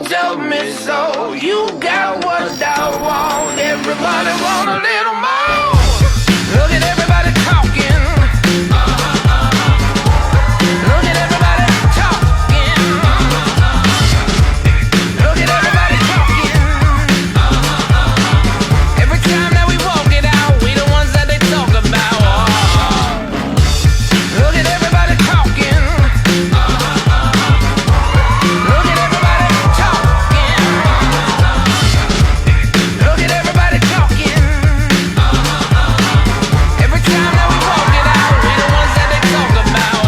told me so. You got what I want. Everybody want a little more. Look at everybody talking. Look at everybody talking. Look at everybody talking. Every time that we walk it out, we the ones that they talk about. Look at everybody talking. Look at everybody talking. Look at everybody talking. Every time that we walk it out, we the ones that they talk about.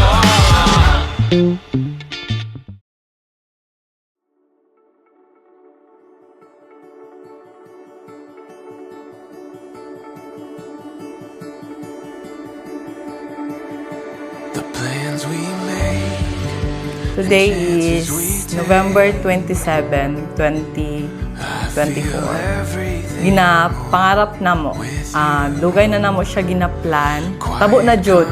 The plans we made. Today is November 27, 2024. Ginapangarap na mo. Dugay na namo siya ginaplan. Tabo na jud.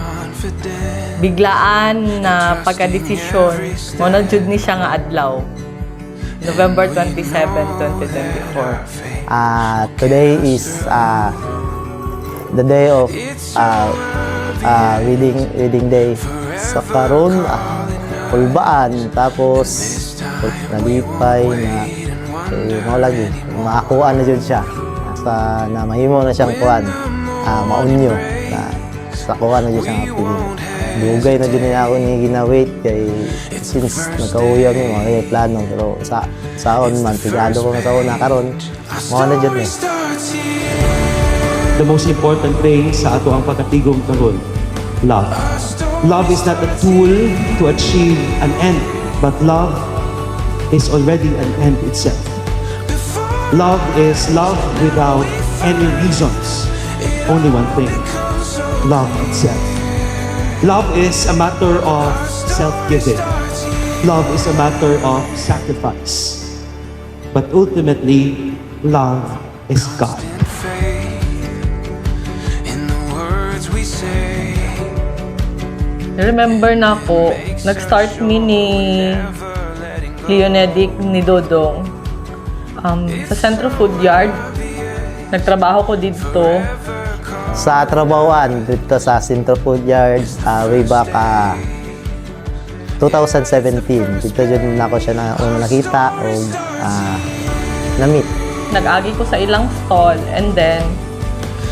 Biglaan na pagka-desisyon. Mo na jud ni siya nga adlaw. November 27, 2024. Today is the day of reading day. Sa karon, kulbaan, tapos nalipay na mo lagi makakuha na jud siya na mahimo na siyang kuan maunyo na sa kuha na jud siyang apilin. Dugay na din ako ni ginawait kay since nagkauyaw mi mga plano pero saon man tigado ko nga saon na karon mo na jud ni. The most important thing sa ato ang pagkatigom karon, love. Love is not a tool to achieve an end, but love is already an end itself. Love is love without any reasons. Only one thing, love itself. Love is a matter of self-giving. Love is a matter of sacrifice. But ultimately, love is God. In the words we say. Remember na ako, nag-start mi ni Leonedic ni Dodong sa Centro Food Yard. Nagtrabaho ko dito. Sa trabawan dito sa Centro Food Yard way back 2017. Dito jud na ako siya na nakita o na-meet. Nag-agi ko sa ilang stall and then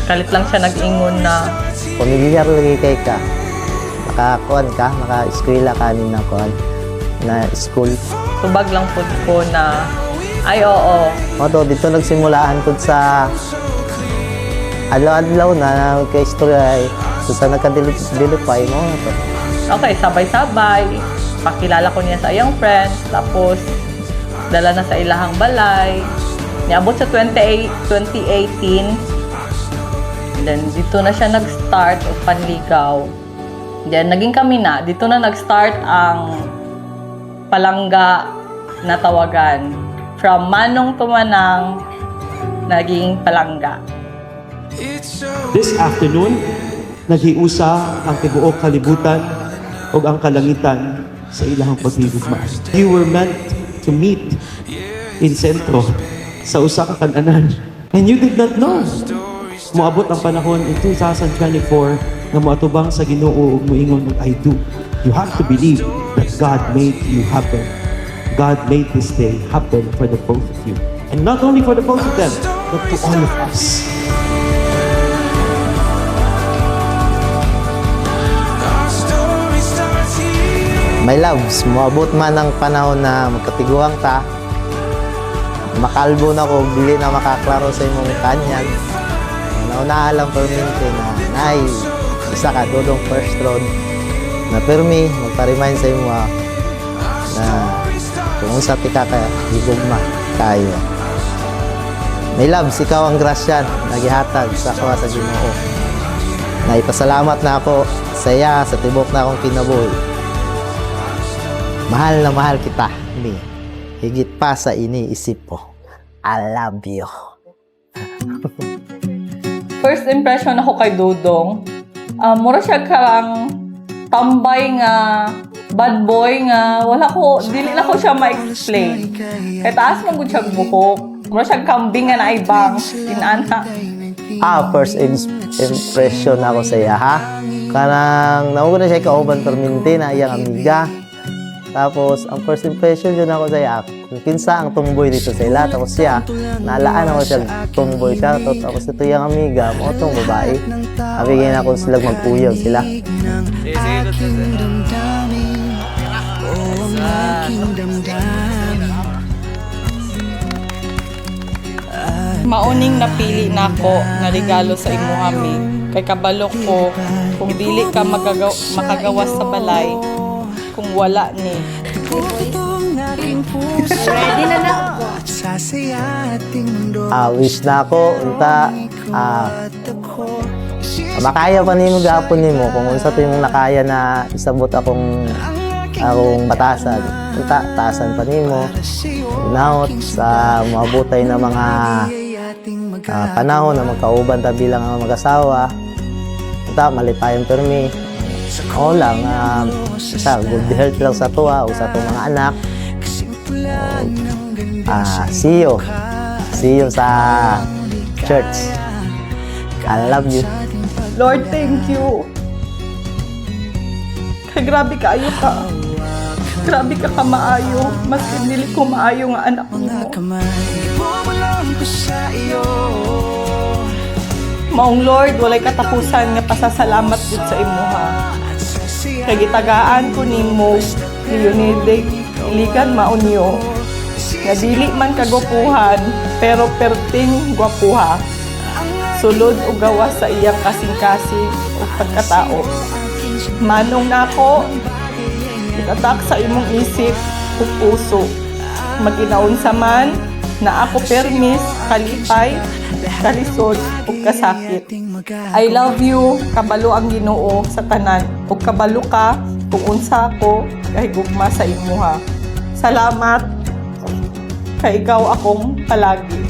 kalit lang siya nag-ingon na Pamilyar lagi kay ka. Makakuan ka, maka-eskwela ka na kuan na school. tubag lang po ko na ay oo. Oto, dito nagsimulaan po sa adlaw-adlaw na kay istorya ay sa nagka-dilipay mo. Okay, sabay-sabay. Pakilala ko niya sa iyang friends. Tapos, dala na sa ilahang balay. Niabot sa 2018. Then, dito na siya nag-start o panligaw. Then, naging kami na. Dito na nag-start ang palangga na tawagan. From Manong to Manang, naging palangga. This afternoon, naghiusa ang tibuok kalibutan o ang kalangitan sa ilahang paghigugma. You were meant to meet in sentro sa usa ka kan-anan. And you did not know. Moabot ang panahon in 2024 na moatubang sa Ginoo ug moingon og I do. You have to believe that God made you happen. God made this day happen for the both of you. And not only for the both of them, but to all of us. My loves, moabot man ang panahon na magkatiguang ta. Makalbo na ko, dili na makaklaro sa imong kanyag. Nauna lang perminti na nay, isa ka, dodong first round. Na permi, magpa-remind sa imo na kung sa tika ka, higugma kayo. My loves, ikaw ang grasyan, nagihatag sa kawa sa Ginoo. Naipasalamat na ako sa iya, sa tibok na akong kinabuhi. Mahal na mahal kita, ni. Higit pa sa iniisip ko. I love you. First impression ako kay Dodong, mura siya karang tambay nga bad boy nga, wala ko, dili na ko siya ma-explain. Kaya taas man gud siya buhok. Mura siyang kambing nga naibang, inana. First impression ako sa iya, ha? Kanang nauna na siya kauban perminti na iyang amiga. Tapos, ang first impression yun ako sa iya, kung kinsa ang tumboy dito sa ila. Tapos siya, naalaan ako siya, tumboy siya. Tapos ito yung amiga, mo itong babae. Abigay na ako sila mag-uyaw sila. Mauning napili nako na regalo sa imo kami. Kay kabalo ko, kung dili ka makagawas sa balay, kung wala ni. Ready na na. Wish na ako, unta, makaya pa nimo gapon nimo kung unsa to yung nakaya na isabot akong batasan. Unta, taasan pa nimo. Inaot sa maabutay na mga panahon na magkauban ta bilang mag-asawa. Unta, malipayon permi. Oo lang, sa good health lang sa tuwa o sa itong mga anak. See you sa church. I love you. Lord, thank you. Kay grabe kaayo ka. Grabe ka maayo. Mas pinili ko maayo nga anak mo. Maong Lord, walay katapusan nga pasasalamat gud sa imo ha. Kay gitagaan ko nimo, Leonide, iligan maunyo. Nga dili man kagupuhan, pero perting gwapuha. Sulod o gawas sa iyang kasing-kasing o pagkatao. Manong nako, itatak sa imong isip o puso. Maginaunsa man na ako permis, kalipay, kalisod o kasakit. I love you, kabalo ang Ginoo sa tanan. O kabalo ka kung unsa ako kay gugma sa imo ha. Salamat kay ikaw akong palagi.